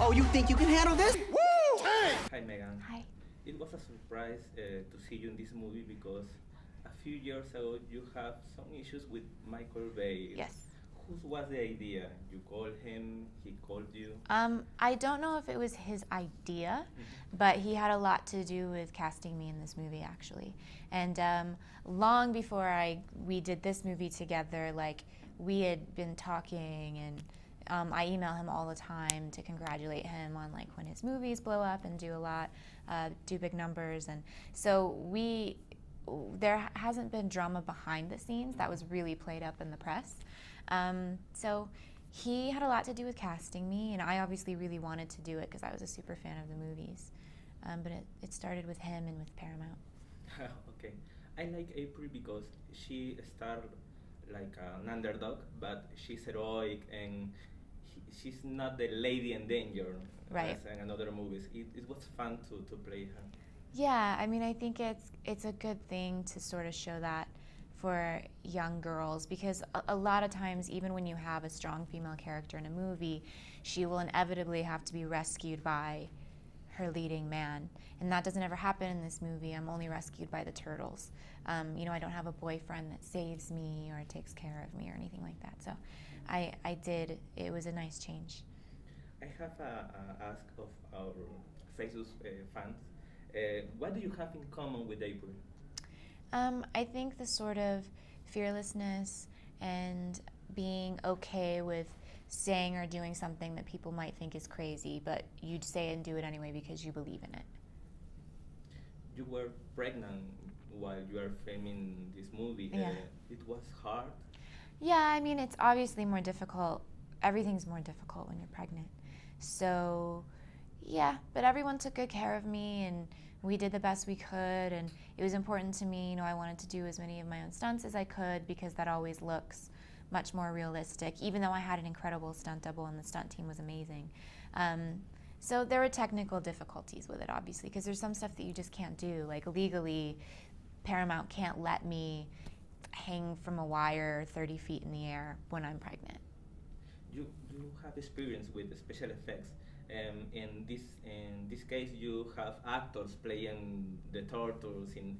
Oh, you think you can handle this? Woo! Hi, Megan. Hi. It was a surprise to see you in this movie because a few years ago you have some issues with Michael Bay. Yes. Whose was the idea? You called him, he called you? I don't know if it was his idea, but he had a lot to do with casting me in this movie, actually. And long before we did this movie together, like, we had been talking, and I email him all the time to congratulate him on, like, when his movies blow up and do a lot, do big numbers. And so there hasn't been drama behind the scenes that was really played up in the press. So he had a lot to do with casting me, and I obviously really wanted to do it because I was a super fan of the movies. But it started with him and with Paramount. Okay. I like April because she started like an underdog, but she's heroic and she's not the lady in danger, Right. as in other movies. It was fun to play her. Yeah, I mean, I think it's a good thing to sort of show that for young girls, because a lot of times, even when you have a strong female character in a movie, she will inevitably have to be rescued by her leading man, and that doesn't ever happen in this movie. I'm only rescued by the turtles. I don't have a boyfriend that saves me or takes care of me or anything like that. So it was a nice change. I have a ask of our Facebook fans. What do you have in common with April? I think the sort of fearlessness and being okay with saying or doing something that people might think is crazy, but you'd say and do it anyway because you believe in it. You were pregnant while you were filming this movie. Yeah. It was hard. Yeah, I mean, it's obviously more difficult. Everything's more difficult when you're pregnant. So, yeah, but everyone took good care of me, and we did the best we could, and it was important to me. I wanted to do as many of my own stunts as I could because that always looks much more realistic, even though I had an incredible stunt double and the stunt team was amazing. So there were technical difficulties with it, obviously, because there's some stuff that you just can't do. Like, legally, Paramount can't let me hang from a wire 30 feet in the air when I'm pregnant. You have experience with special effects. In this case, you have actors playing the turtles in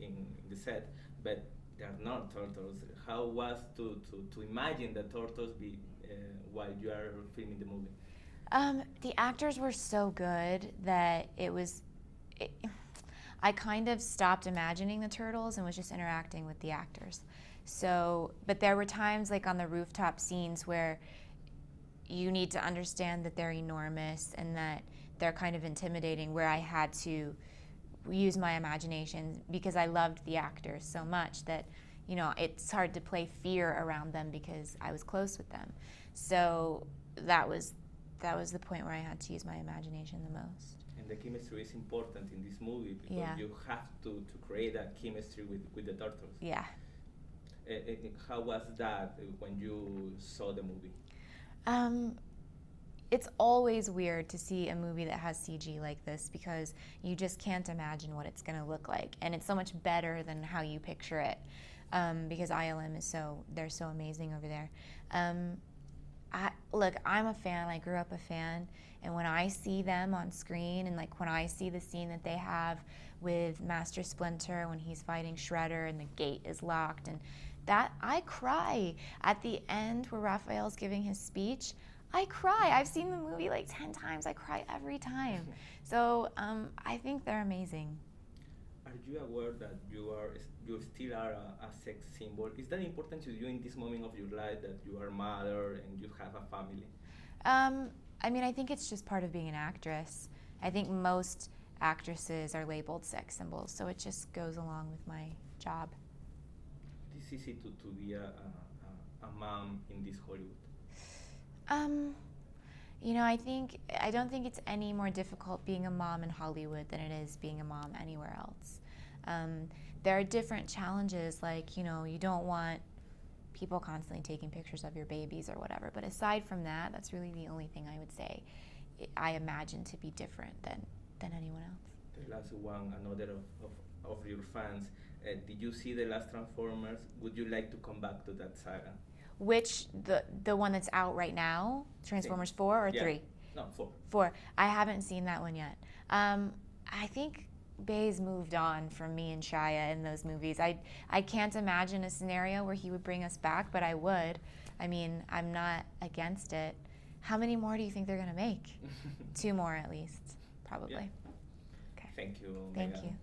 the set, but they are not turtles. How was to imagine the turtles while you are filming the movie? The actors were so good that I kind of stopped imagining the turtles and was just interacting with the actors. So, but there were times, like on the rooftop scenes, where you need to understand that they're enormous and that they're kind of intimidating, where I had to use my imagination because I loved the actors so much that, it's hard to play fear around them because I was close with them. So that was the point where I had to use my imagination the most. And the chemistry is important in this movie because Yeah. you have to create that chemistry with the turtles. Yeah. How was that when you saw the movie? It's always weird to see a movie that has CG like this because you just can't imagine what it's going to look like, and it's so much better than how you picture it, because ILM they're so amazing over there. Look, I'm a fan. I grew up a fan, and when I see them on screen, and like when I see the scene that they have with Master Splinter when he's fighting Shredder and the gate is locked, and that, I cry. At the end where Raphael's giving his speech, I cry. I've seen the movie like 10 times. I cry every time. So I think they're amazing. Are you aware that you still are a sex symbol? Is that important to you in this moment of your life, that you are a mother and you have a family? I mean, I think it's just part of being an actress. I think most actresses are labeled sex symbols, so it just goes along with my job. It's easy to be a mom in this Hollywood. I don't think it's any more difficult being a mom in Hollywood than it is being a mom anywhere else. There are different challenges, like, you don't want people constantly taking pictures of your babies or whatever, but aside from that, that's really the only thing I would say I imagine to be different than anyone else. The last one, another of your fans, did you see the last Transformers? Would you like to come back to that saga? Which, the one that's out right now, Transformers 4 or Yeah. 3? No, 4. 4. I haven't seen that one yet. I think Bay's moved on from me and Shia in those movies. I can't imagine a scenario where he would bring us back, but I would. I mean, I'm not against it. How many more do you think they're going to make? 2 more at least, probably. Yeah. Okay. Thank you. Thank Megan. you.